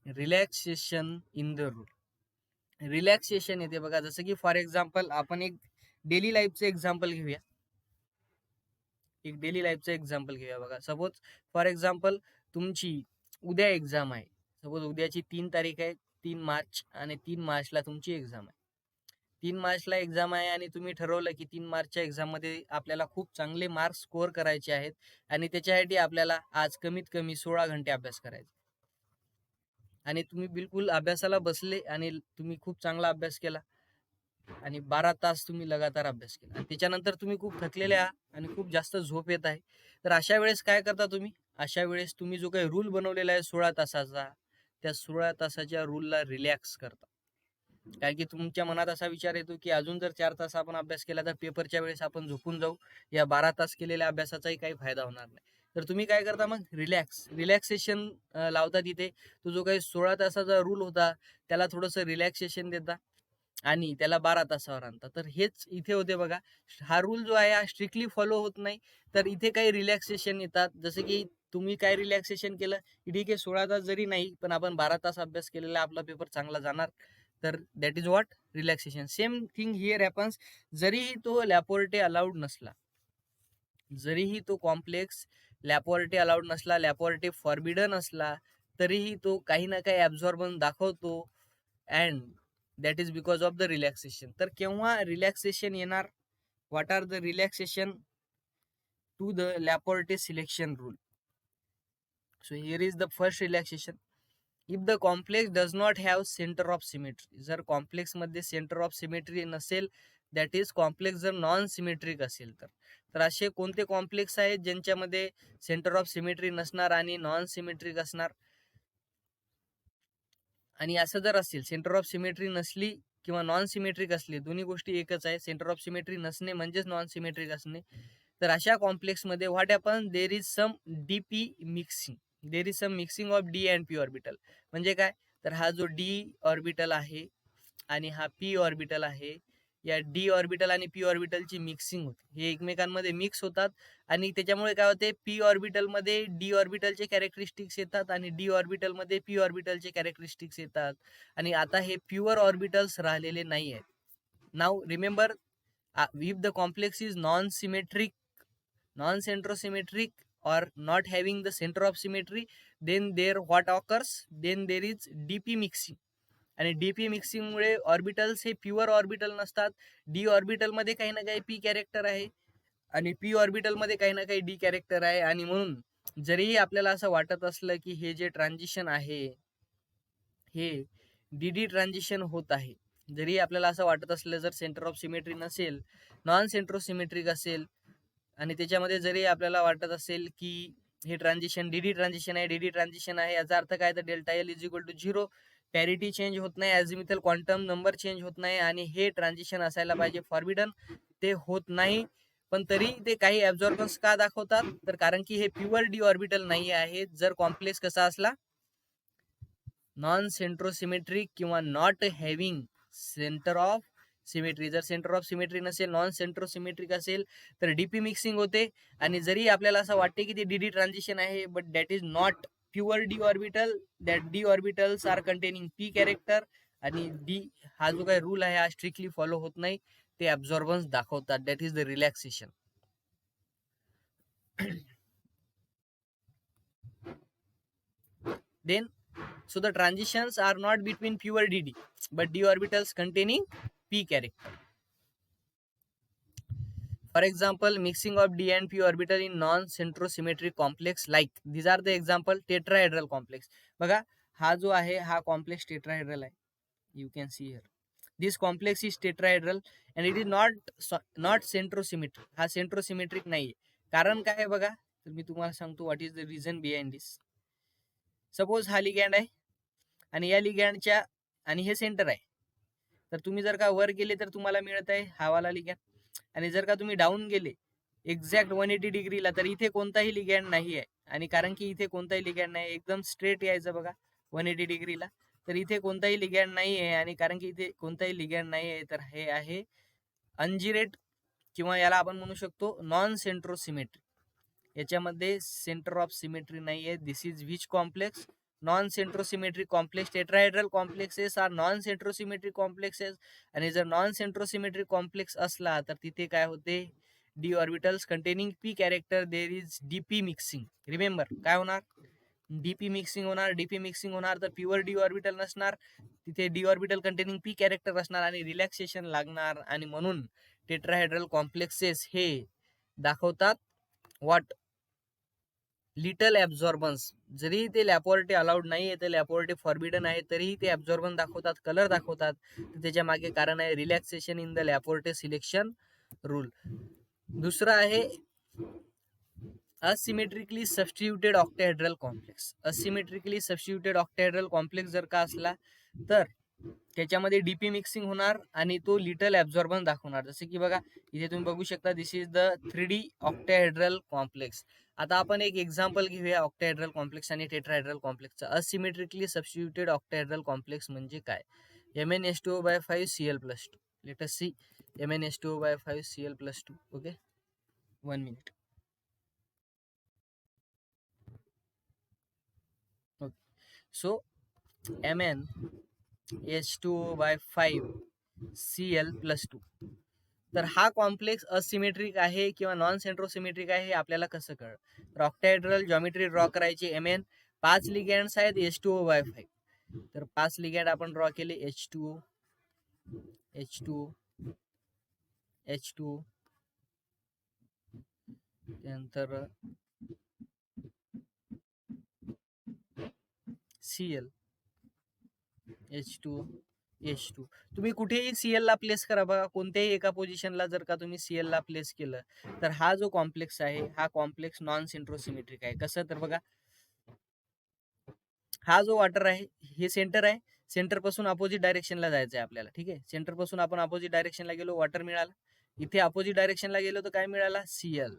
Relaxation in the rule. Relaxation येते बघा, जसं की फॉर एक्झाम्पल आपण एक डेली लाईफचं एक्झाम्पल घेऊया. बघा. सपोज फॉर एक्झाम्पल तुमची उद्या एक्झाम आहे. सपोज उद्याची 3 तारीख आहे, 3 मार्च, आणि 3 मार्चला तुमची एक्झाम आहे. 3 मार्चला एक्झाम आहे आणि तुम्ही ठरवलं की 3 मार्चच्या एक्झाममध्ये आपल्याला खूप चांगले मार्क्स स्कोअर करायचे आहेत आणि त्याच्यासाठी आपल्याला आज कमीत कमी 16 घंटे अभ्यास करायचा. आणि तुम्ही बिलकुल अभ्यासाला बसले आणि तुम्ही खूप चांगला अभ्यास केला आणि 12 तास तुम्ही लगातार अभ्यास केला आणि त्याच्यानंतर तुम्ही खूप थकलेले आहात आणि खूप जास्त झोप येत आहे. तर अशा वेळेस काय करता तुम्ही? अशा वेळेस तुम्ही जो काही रूल बनवलेला आहे 16 तासाचा, त्या 16 तासाच्या रूलला रिलॅक्स करता. कारण की तुमच्या मनात असा विचार येतो की अजून जर 4 तास आपण अभ्यास केला तर पेपरच्या वेळेस आपण झोपून जाऊ, या 12 तास केलेल्या अभ्यासाचाही काही फायदा होणार नाही. तर तुम्ही काय करता मग? रिलॅक्सेशन लावता तिथे. तो जो काही 16 तासाचा रूल होता त्याला थोडंसं रिलॅक्सेशन देता आणि त्याला 12 तासावर आणता. तर हेच इथे होते बघा. हा रूल जो आहे हा स्ट्रिक्टली फॉलो होत नाही, तर इथे काही रिलॅक्सेशन येतात. जसं की तुम्ही काय रिलॅक्सेशन केलं की ठीक आहे 16 तास जरी नाही पण आपण 12 तास अभ्यास केलेला आपला पेपर चांगला जाणार. तर that is what relaxation. Same thing here happens. जरीही तो लॅपोर्टे अलाउड नसला, जरीही तो कॉम्प्लेक्स लॅपोर्टे अलाउड नसला, लॅपोर्टे फॉरबिडन असला, तरीही तो काही ना काही ॲब्झॉर्बन्स दाखवतो. And that is because of the relaxation. तर केव्हा रिलॅक्सेशन येणार? What are the relaxation to the Laporte selection rule? So here is the first relaxation. If the complex does not have centre of symmetry. जर complex मध्ये centre of symmetry नसेल, that is complex जर non symmetric असेल तर असे कोणते complex आहेत ज्यांच्यामध्ये सेंटर ऑफ सिमेट्री नसणार आणि नॉन सिमेट्रिक असणार? आणि असं जर असेल, सेंटर ऑफ सिमेट्री नसली किंवा नॉन सिमेट्रिक असली, दोन्ही गोष्टी एकच आहे. सेंटर ऑफ सिमेट्री नसणे म्हणजेच नॉन सिमेट्रिक असणे. तर अशा कॉम्प्लेक्स मध्ये what happen? There is some DP mixing. There is some mixing of D and P orbital. म्हणजे काय? तर हा जो डी ऑर्बिटल आहे आणि हा पी ऑर्बिटल आहे, या डी ऑर्बिटल आणि पी ऑर्बिटलची मिक्सिंग होते. हे एकमेकांमध्ये मिक्स होतात आणि त्याच्यामुळे काय होते? पी ऑर्बिटल मध्ये डी ऑर्बिटलचे कॅरेक्टरिस्टिक्स येतात आणि डी ऑर्बिटल मध्ये पी ऑर्बिटलचे कॅरेक्टरिस्टिक्स येतात. आणि आता हे प्युअर ऑर्बिटल्स राहिलेले नाही आहेत. नाव remember, if the complex is non-centrosymmetric or not having the center of symmetry, then there what occurs? Then there is dp mixing. आणि डीपी मिक्सिंग मुळे ऑर्बिटल्स हे प्युअर ऑर्बिटल नसतात. डी ऑर्बिटल मध्ये काही ना काही पी कॅरेक्टर आहे आणि पी ऑर्बिटल मध्ये काही ना काही डी कॅरेक्टर आहे. आणि म्हणून जरी आपल्याला असं वाटत असलं की हे जे ट्रान्झिशन आहे हे डी ट्रान्झिशन होत आहे, जरी आपल्याला असं वाटत असलं, जर सेंटर ऑफ सिमेट्री नसेल, नॉन सेंट्रोसिमेट्रिक असेल आणि त्याच्यामध्ये जरी आपल्याला वाटत असेल की हे ट्रान्झिशन डीडी ट्रान्झिशन आहे, याचा अर्थ काय? तर delta L is equal to 0, parity change होत नाही, ॲझिमुथल क्वांटम नंबर चेंज होत नाही आणि हे ट्रान्झिशन असायला पाहिजे फॉरबिडन. ते होत नाही. पण तरी ते काही ॲब्झॉर्बन्स का दाखवतात? तर कारण की हे प्युअर डी ऑर्बिटल नाही आहे. जर कॉम्प्लेक्स कसा असला? नॉन सेंट्रोसिमेट्रिक किंवा not having centre of symmetry. जर सेंटर ऑफ सिमेट्री नसेल, नॉन सेंट्रोसिमेट्रिक असेल, तर डीपी मिक्सिंग होते. आणि जरी आपल्याला असं वाटते की ते डीडी ट्रान्झिशन आहे, but that is not pure D orbital. That D orbitals are containing P character आणि डी हा जो काही रूल आहे हा स्ट्रिक्टली फॉलो होत नाही, ते ॲब्झॉर्बन्स दाखवतात. That is the relaxation. Then, so the transitions are not between pure dd, but d orbitals containing p character. For example, mixing of d and p orbital in non-centrosymmetric complex, like these are the example tetrahedral complex. बघा, हा जो आहे हा complex tetrahedral आहे. You can see here. This complex is tetrahedral and it is not centrosymmetric. हा centrosymmetric नाही. कारण काय आहे बघा, तर मी तुम्हाला सांगतो what is the reason behind this. Suppose हा लिगँड आहे आणि या लिगँडच्या आणि हे सेंटर आहे. तर तुम्ही जर का वर गेले तर तुम्हाला मिळत आहे हा वाला लिगँड, आणि जर का तुम्ही डाऊन गेले एक्झॅक्ट 180 डिग्रीला तर इथे कोणताही लिगँड नाही आहे. आणि कारण की इथे कोणताही लिगँड नाही, एकदम स्ट्रेट यायचं बघा 180 डिग्रीला, तर इथे कोणताही लिगँड नाही आहे. आणि कारण की इथे कोणताही लिगँड नाही आहे, तर हे आहे अनजिरेट, किंवा याला आपण म्हणू शकतो नॉन सेंट्रोसिमेट्री. याच्यामध्ये सेंटर ऑफ सिमेट्री नाही आहे. This is which complex? non-centrosymmetric complex. Tetrahedral complexes are non-centrosymmetric complexes. आणि जर non-centrosymmetric complex असला तर तिथे काय होते, d orbitals containing p character, there is dp mixing. Remember काय होणार, dp मिक्सिंग होणार. dp मिक्सिंग होणार तर प्युअर d ऑर्बिटल नसणार, तिथे d orbital containing p character असणार आणि रिलॅक्सेशन लागणार. आणि म्हणून टेट्राहेड्रल कॉम्प्लेक्सेस हे दाखवतात व्हॉट, लिटल ऍब्झॉर्बन्स. जरी ते लॅपॉर्टे अलाउड नाही आहे, ते लॅपॉर्टे फॉरबिडन आहे, तरीही ते ऍब्झॉर्बन दाखवतात, कलर दाखवतात. त्याच्या मागे कारण आहे relaxation in the Laporte selection rule. दुसरं आहे asymmetrically substituted octahedral complex. Asymmetrically substituted octahedral complex जर का असला तर त्याच्यामध्ये डीपी मिक्सिंग होणार आणि तो लिटल ऍब्झॉर्बन दाखवणार. जसे की बघा इथे तुम्ही बघू शकता, this is the 3D octahedral complex. आता आपण एक एक्झाम्पल घेऊया ऑक्टाहेड्रल कॉम्प्लेक्स आणि टेट्राहेड्रल कॉम्प्लेक्सचा. असिमेट्रिकली सबस्टिट्यूटेड ऑक्टाहेड्रल कॉम्प्लेक्स म्हणजे काय, MnH2O/5Cl+2. Let us see MnH2O/5Cl+2. Okay, 1 minute. Okay. So MnH2O/5Cl+2. तर हा कॉम्प्लेक्स असिमेट्रिक आहे किंवा नॉन सेंट्रोसिमेट्रिक आहे हे आपल्याला कसं कळलं, तर ऑक्टाहेड्रल जॉमेट्री ड्रॉ करायची. Mn 5 लिगँड्स आहेत H2O/5. तर 5 लिगँड आपण ड्रॉ केले, H2O H2O H2O, त्यानंतर Cl H2O H2. तुम्ही कुठेही Cl ला प्लेस करा बघा, कोणत्याही एका पोझिशनला जर का तुम्ही Cl ला प्लेस केलं तर हा जो कॉम्प्लेक्स आहे हा कॉम्प्लेक्स नॉन सेंट्रोसिमेट्रिक आहे. कसं तर बघा, हा जो वॉटर आहे हे सेंटर आहे, सेंटर पासून अपोजिट डायरेक्शनला जायचं आहे आपल्याला. ठीक आहे, सेंटर पासून आपण अपोजिट डायरेक्शनला गेलो, वॉटर मिळाला. इथे अपोजिट डायरेक्शनला गेलो तर काय मिळाला, Cl.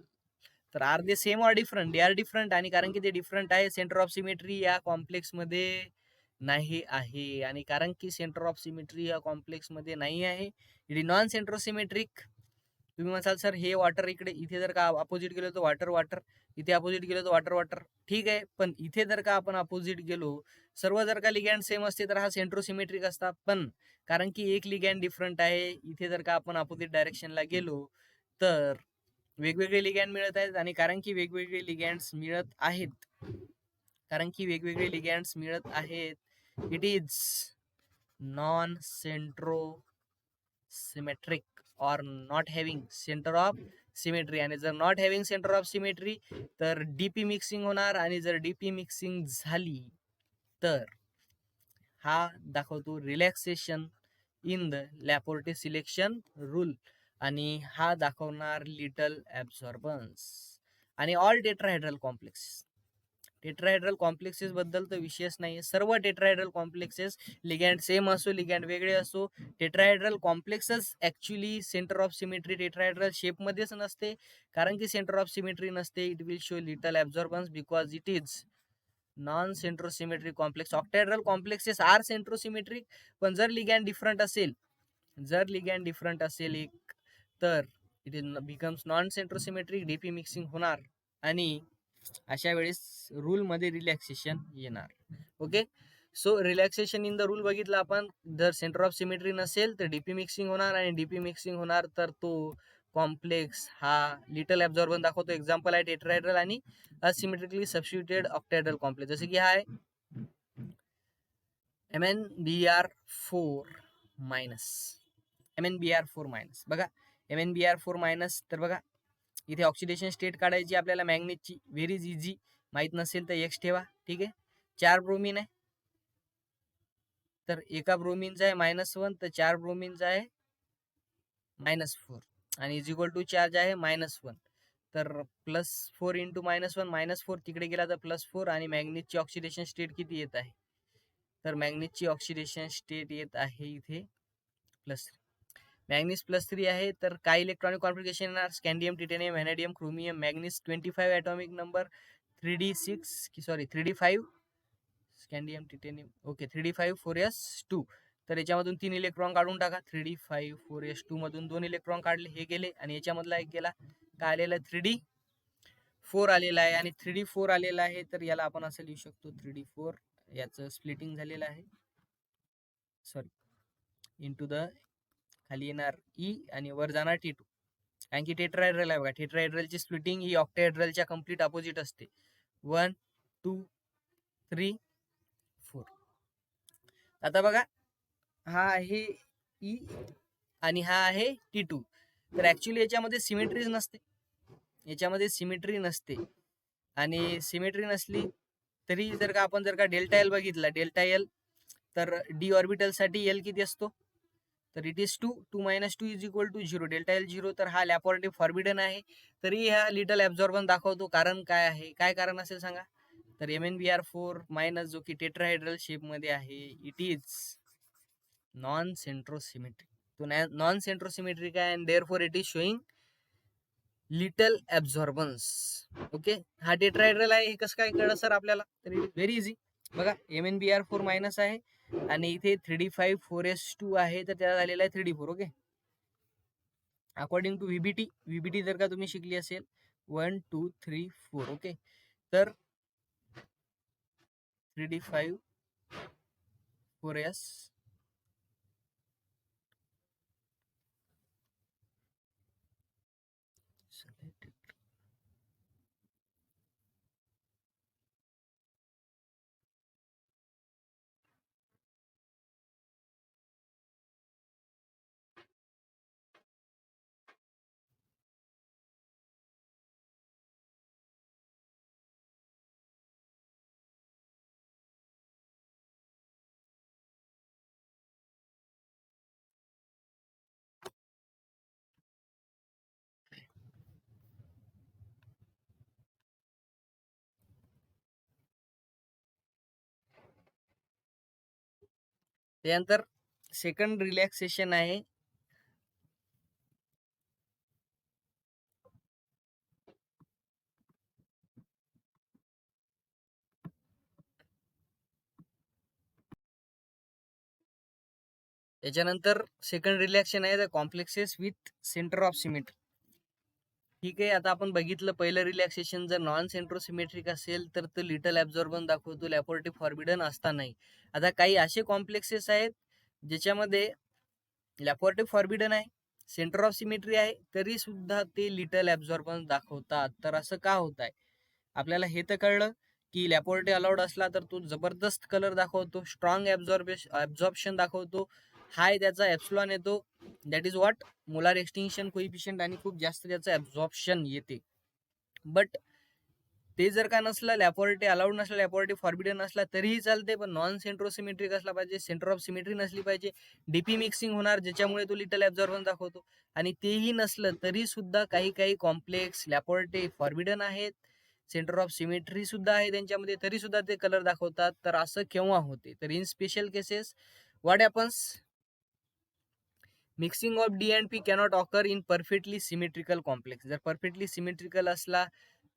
तर are they same or different, they are different. आणि कारण की ते डिफरंट आहे, सेंटर ऑफ सिमेट्री या कॉम्प्लेक्स मध्ये नाही आहे. आणि कारण की सेंटर ऑफ सिमेट्री या कॉम्प्लेक्स मध्ये नाही आहे, इट इज नॉन सेंट्रोसिमेट्रिक. तुम्ही म्हणाल सर हे वॉटर इकडे, इथे जर का अपोजिट गेलो तर वॉटर वॉटर, इथे अपोजिट गेलो तर वॉटर वॉटर. ठीक आहे, पण इथे जर का आपण अपोजिट गेलो, सर्व जर का लिगँड सेम असते तर हा सेंट्रोसिमेट्रिक असता. पण कारण की एक लिगँड डिफरंट आहे, इथे जर का आपण अपोजिट डायरेक्शनला गेलो तर वेगवेगळे लिगँड मिळत आहेत. आणि कारण की वेगवेगळे लिगँड्स मिळत आहेत, कारण की वेगवेगळे लिगँड्स मिळत आहेत, it is non centrosymmetric or not having center of symmetry. आणि जर not having center of symmetry तर डीपी मिक्सिंग होणार. आणि जर डीपी मिक्सिंग झाली तर हा दाखवतो relaxation in the Laporte selection rule. आणि हा दाखवणार लिटल ऍब्झॉर्बन्स. आणि all tetrahedral complex, tetrahedral complexes बद्दल तर विषयच नाही, सर्व टेट्राहेड्रल कॉम्प्लेक्सेस लिगँड सेम असो लिगँड वेगळे असो, टेट्राहेड्रल कॉम्प्लेक्सच actually centre of symmetry tetrahedral shape मध्येच नसते. कारण की सेंटर ऑफ सिमेट्री नसते, it will show little absorbance because it is non centrosymmetric complex. Octahedral complexes R सेंट्रोसिमेट्रिक, पण जर लिगँड डिफरंट असेल, जर लिगँड डिफरंट असेल एक, तर it is becomes non centrosymmetric, d p mixing होणार आणि अशा वेळेस रूल मध्ये रिलॅक्सेशन येणार. Okay, so relaxation in the rule बघितलं आपण. जर सेंटर ऑफ सिमेट्री नसेल तर डीपी मिक्सिंग होणार, आणि डीपी मिक्सिंग होणार तर तो कॉम्प्लेक्स हा लिटल ऍब्झॉर्बन दाखवतो. एक्झाम्पल आहे टेट्राहेड्रल आणि असिमेट्रिकली सबस्टिट्यूटेड ऑक्टाहेड्रल कॉम्प्लेक्स. जसे की हा आहे MnBr4-. बघा MnBr4-, तर बघा इथे ऑक्सिडेशन स्टेट काढायची आपल्याला मॅग्नेटची, व्हेरी इझी. माहित नसेल तर एक्स ठेवा. ठीक आहे, 4 ब्रोमीन आहे, तर एका ब्रोमीनचा आहे -1, तर 4 ब्रोमीनचा आहे -4, आणि इज इक्वल टू चार्ज आहे -1. तर +4 × -1 -4, तिकडे गेला तर +4. आणि मॅग्नेटची ऑक्सिडेशन स्टेट किती येत आहे, तर मॅग्नेटची ऑक्सिडेशन स्टेट येत आहे इथे +3. मॅग्नीज +3 आहे, तर काय इलेक्ट्रॉनिक कॉन्फिगरेशन येणार, scandium, titanium, vanadium, chromium. Manganese 25 atomic number, 3d5, scandium, titanium. Okay, 3d5 4s2. तर याच्यामधून 3 इलेक्ट्रॉन काढून टाका. 3d5 4s2 मधून 2 इलेक्ट्रॉन काढले, हे गेले, आणि याच्यामधला एक गेला, काय आलेला 3d4 आलेला आहे. आणि 3d4 आलेला आहे, तर याला आपण असं लिहू शकतो 3d4 याचं स्प्लिटिंग झालेलं आहे, सॉरी, इंटू द खाली येणार ई आणि वर जाणार T2. कारण की टेट्राहेड्रल आहे बघा, टेट्राहेड्रलची स्प्लिटिंग ही ऑक्टाहेड्रलच्या कम्प्लीट अपोजिट असते. 1 2 3 4. आता बघा, हा आहे ई आणि हा आहे T2. तर ऍक्च्युली याच्यामध्ये सिमेट्रीज नसते, याच्यामध्ये सिमेट्री नसते. आणि सिमेट्री नसली तरी जर का आपण डेल्टा एल बघितला, डेल्टा एल, तर डी ऑर्बिटल साठी एल किती असतो, तर it is 2. 2 - 2 is equal to 0. Delta L 0. तर हा लॅपॉरेटिव्ह फॉर्बिडन आहे. तरी हा लिटल ऍब्झॉर्बन दाखवतो. कारण काय आहे, काय कारण असेल सांगा. तर MnBr4 मायनस जो की टेट्राहेड्रल शेप मध्ये आहे, इट इज नॉन सेंट्रोसिमेट्रिक. तो नॉन सेंट्रोसिमेट्रिक आहे and therefore it is showing little absorbance. Okay, हा टेट्राहेड्रल आहे. हे कसं काय कळलं सर आपल्याला, तर इट इज व्हेरी इझी. बघा, MnBr4 मायनस आहे आणि इथे 3d5 4s2 आहे, तर त्याला झालेला आहे 3d4. ओके, अकॉर्डिंग टू व्हीबीटी जर का तुम्ही शिकली असेल 1 2 3 4. ओके, तर 3d5 4s त्यानंतर सेकंड रिलॅक्सेशन आहे त्याच्यानंतर सेकंड रिलॅक्शन आहे the complexes with centre of symmetry. ठीक आहे, आता आपण बघितलं पहिलं रिलॅक्सेशन जर नॉन सेंट्रोसिमेट्रिक असेल तर तो लिटल ऍब्झॉर्बन दाखवतो लॅपॉरेटिव्ह फॉर्बिडन असतानाही. आता काही असे कॉम्प्लेक्सेस आहेत ज्याच्यामध्ये लॅपॉरेटिव्ह फॉर्बिडन आहे, सेंटर ऑफ सिमेट्री आहे, तरी सुद्धा ते लिटल ऍब्झॉर्बन दाखवतात. तर असं का होत आहे, आपल्याला हे तर कळलं की लॅपॉरेटिव्ह अलाउड असला तर तो जबरदस्त कलर दाखवतो, स्ट्रॉंग ऍब्झॉर्प्शन दाखवतो, हाय त्याचा एप्सिलॉन येतो, that is what molar extinction coefficient, आणि खूप जास्त त्याचं ऍब्झॉर्प्शन येते. बट ते जर का नसलं, लॅपॉरेटिव्ह अलाउड नसलं, लॅपॉरेटिव्ह फॉर्बिडन नसला तरीही चालते, पण नॉन सेंट्रोसिमेट्रिक असला पाहिजे, सेंटर ऑफ सिमेट्री नसली पाहिजे, डीपी मिक्सिंग होणार ज्याच्यामुळे तो लिटल ऍब्झॉर्बन दाखवतो. आणि तेही नसलं तरी सुद्धा काही काही कॉम्प्लेक्स लॅपॉरेटिव्ह फॉर्बिडन आहेत, सेंटर ऑफ सिमेट्री सुद्धा आहे त्यांच्यामध्ये, तरी सुद्धा ते कलर दाखवतात. तर असं केव्हा होते, तर in special cases what happens, mixing of D and P cannot occur in perfectly symmetrical complex. जर परफेक्टली सिमेट्रिकल असला,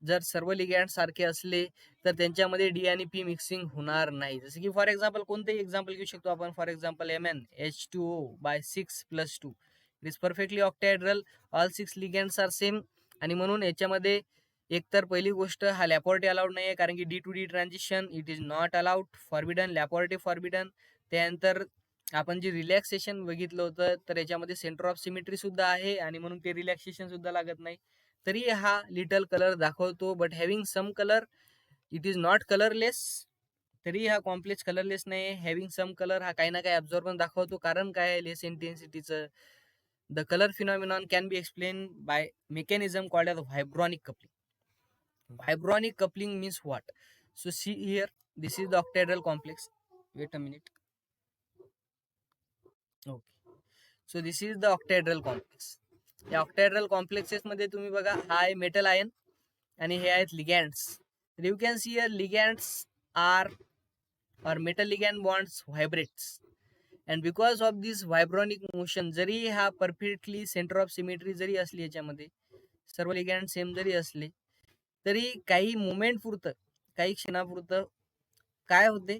जर सर्व लिगॅंड सारखे असले, तर त्यांच्यामध्ये डी आणि पी मिक्सिंग होणार नाही. जसं की फॉर एक्झाम्पल कोणतेही एक्झाम्पल घेऊ शकतो आपण. For example MnH2O/6+2 it is perfectly octahedral, all 6 ligands are same. आणि म्हणून याच्यामध्ये एकतर पहिली गोष्ट, हा लॅपॉरेटिव्ह अलाउड नाही आहे, कारण की D2D transition it is not allowed, forbidden, Laporte forbidden. त्यानंतर आपण जे रिलॅक्सेशन बघितलं होतं, तर याच्यामध्ये सेंटर ऑफ सिमेट्री सुद्धा आहे आणि म्हणून ते रिलॅक्सेशन सुद्धा लागत नाही. तरी हा लिटल कलर दाखवतो, but having some colour, it is not colourless. तरी हा कॉम्प्लेक्स कलरलेस नाही, हॅव्हिंग सम कलर, हा काही ना काही ऍब्झॉर्बन दाखवतो. कारण काय आहे, लेस इंटेन्सिटीचं the colour phenomenon can be explain by mechanism called as vibronic coupling. Vibronic coupling means what? So see here, this is the octahedral complex. Wait a minute. Okay. So this is the octahedral complex. या octahedral complexes मध्ये तुम्ही बघा, हा आहे metal ion आणि हे आहेत ligands. You can see here ligands are or metal ligand bonds vibrates, and because of this vibronic motion, जरी हा परफेक्टली सेंटर ऑफ सिमेट्री जरी असली, याच्यामध्ये सर्व लिगॅंड सेम जरी असले, तरी काही मुवमेंट पुरतं, काही क्षणापुरतं काय होते,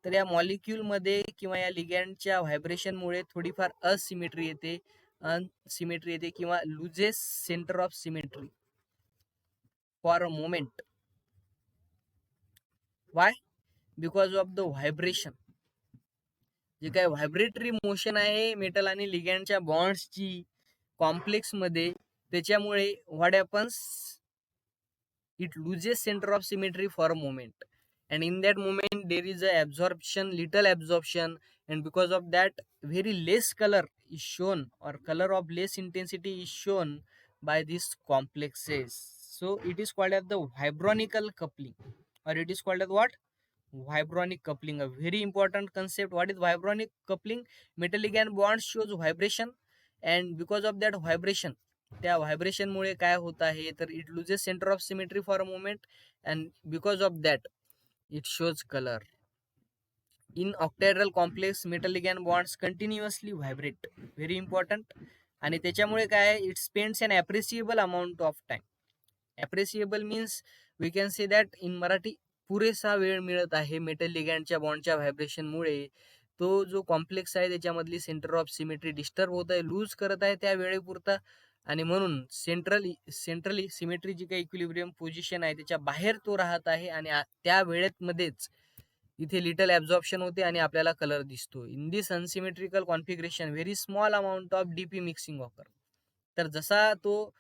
तर या मॉलिक्यूल मध्ये किंवा या लिगॅंडच्या व्हायब्रेशनमुळे थोडीफार असिमेट्री येते किंवा loses centre of symmetry for a moment. Y? Because of the vibration. जे काय व्हायब्रेटरी मोशन आहे मेटल आणि लिगँडच्या बॉन्ड्सची कॉम्प्लेक्स मध्ये, त्याच्यामुळे what happens, it loses center of symmetry for a moment, and in that moment there is a absorption, little absorption, and because of that very less color is shown, or color of less intensity is shown by these complexes. So it is called as the vibronical coupling, or it is called as what? Vibronic coupling. A very important concept. What is vibronic coupling? Metal ligand bond shows vibration, and because of that vibration, त्या vibration मुळे काय होत आहे तर it loses centre of symmetry for a moment, and because of that it shows colour. In octahedral complex metal ligand bonds continuously vibrate, very important. आणि त्याच्यामुळे काय, it spends an appreciable amount of time. Appreciable means we can say that in Marathi, पुरेसा वेळ मिळत आहे metal लिगॅंडच्या बॉन्डच्या व्हायब्रेशनमुळे. तो जो complex आहे त्याच्यामधली सेंटर ऑफ सिमेट्री डिस्टर्ब होत आहे, लूज करत आहे त्या वेळेपुरता, आणि म्हणून सेंट्रली सिमेट्री जी काही इक्विलिब्रियम पोझिशन आहे त्याच्या बाहेर तो राहत आहे, आणि त्या वेळेमध्येच इथे लिटल ॲब्झॉर्प्शन होते आणि आपल्याला कलर दिसतो. In this unsymmetrical configuration very small amount of DP mixing occur. तर जसा तो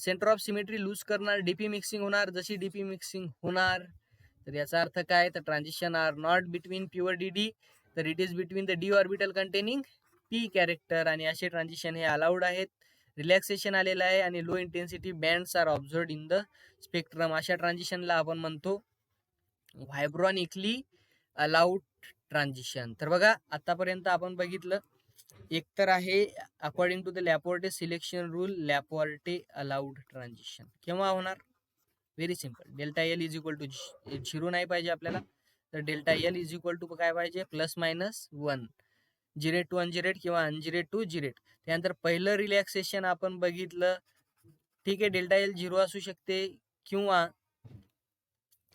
सेंटर ऑफ सिमेट्री लूज करणार, डीपी मिक्सिंग होणार. जशी डीपी मिक्सिंग होणार तर याचा अर्थ काय, तर transition are not between pure d, तर it is between the d orbital containing P character, आणि असे ट्रान्झिशन हे अलाउड आहेत. रिलॅक्सेशन आलेलं आहे आणि low intensity bands are observed in the spectrum. अशा ट्रान्झिशनला आपण म्हणतो व्हायब्रॉनिकली अलाउड ट्रान्झिशन. तर बघा आतापर्यंत आपण बघितलं, एक तर आहे according to the Laporte selection rule, Laporte allowed transition केव्हा होणार, very simple. Delta L is equal to 0 नाही पाहिजे आपल्याला, तर delta L is equal to काय पाहिजे, +-1, जिरेट टू अनजिरेट किंवा अनजिरेट टू जिरेट. त्यानंतर पहिलं रिलॅक्सेशन आपण बघितलं, ठीक आहे, डेल्टा एल 0 असू शकते किंवा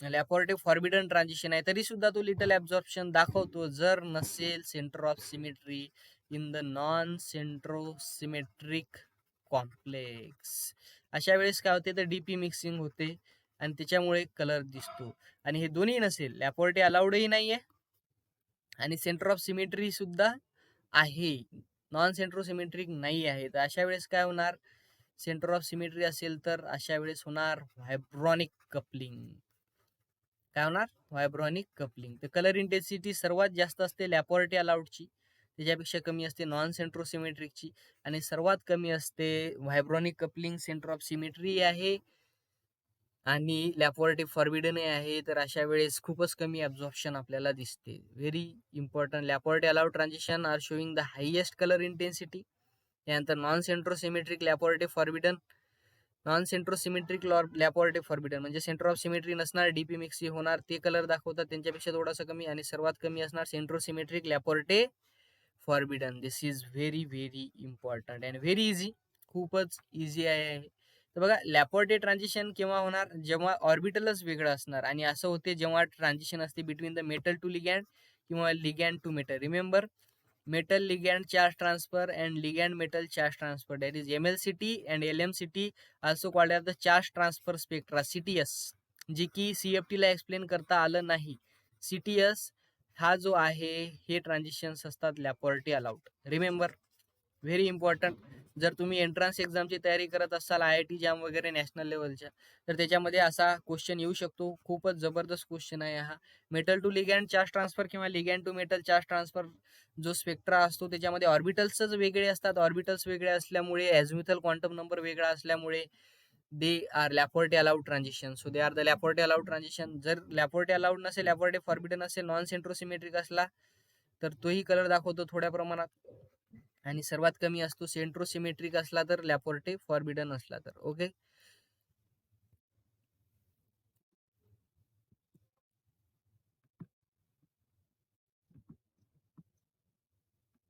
लॅपोर्टे फॉरबिडन ट्रान्झिशन आहे, तरी सुद्धा तो लिटल ॲब्झॉर्प्शन दाखवतो जर नसेल centre of symmetry in the non centrosymmetric complex. अशा वेळेस काय होते तर डीपी मिक्सिंग होते आणि त्याच्यामुळे कलर दिसतो. आणि हे दोन्ही नसेल, लॅपोर्टे अलाउडही नाहीये आणि सेंटर ऑफ सिमेट्री सुद्धा आहे, नॉन सेंट्रोसिमेट्रिक नाही आहे. तर अशा वेळेस काय होणार, सेंटर ऑफ सिमेट्री असेल तर अशा वेळेस होणार व्हायब्रॉनिक कपलिंग. काय होणार, व्हायब्रॉनिक कपलिंग. तर कलर इंटेन्सिटी सर्वात जास्त असते लॅपोर्टे अलाउडची, त्याच्यापेक्षा कमी असते नॉन सेंट्रोसिमेट्रिकची, आणि सर्वात कमी असते व्हायब्रॉनिक कपलिंग. सेंटर ऑफ सिमेट्री आहे आणि लॅपोर्टे फॉरबिडन आहे, तर अशा वेळेस खूपच कमी ॲब्झॉर्प्शन आपल्याला दिसते. Very important. Laporte allowed transition are showing the highest colour intensity. त्यानंतर non centrosymmetric Laporte forbidden, non centrosymmetric Laporte forbidden म्हणजे सेंटर ऑफ सिमेट्री नसणार, डीपी मिक्सी होणार, ते कलर दाखवतात त्यांच्यापेक्षा थोडासा कमी, आणि सर्वात कमी असणार centrosymmetric Laporte forbidden. This is very very important and very easy, खूपच इझी आहे. तर बघा लॅपोर्टे ट्रान्झिशन केव्हा होणार, जेव्हा ऑर्बिटलच वेगळं असणार, आणि असं होते जेव्हा ट्रान्झिशन असते between the metal to ligand किंवा ligand to metal. Remember, metal ligand charge transfer and ligand metal charge transfer, that is MLCT and LMCT, also called as the charge transfer spectra, CTS, जी की CFT ला explain करता आलं नाही. CTS हा जो आहे हे ट्रान्झिशन्स असतात लॅपोर्टे अलाउड. Remember, very important. जर तुम्ही एंट्रन्स एक्झामची तयारी करत असाल IIT जॅम वगैरे नॅशनल लेवलच्या, तर त्याच्यामध्ये असा क्वेश्चन येऊ शकतो. खूपच जबरदस्त क्वेश्चन आहे हा. Metal to ligand charge transfer किंवा ligand to metal charge transfer जो स्पेक्ट्रा असतो त्याच्यामध्ये ऑर्बिटल्सच वेगळे असतात. ऑर्बिटल्स वेगळे असल्यामुळे ॲझिमुथल क्वांटम नंबर वेगळा असल्यामुळे they are Laporte allowed transition. So they are the Laporte allowed transition. जर लॅपोर्टे अलाउड नसेल, लॅपोर्टे फॉरबिडन असेल, नॉन सेंट्रोसिमेट्रिक असला तर तोही कलर दाखवतो थोड्या प्रमाणात, आणि सर्वात कमी असतो सेंट्रोसिमेट्रिक असला तर, लॅपोर्टे फॉरबिडन असला तर. ओके,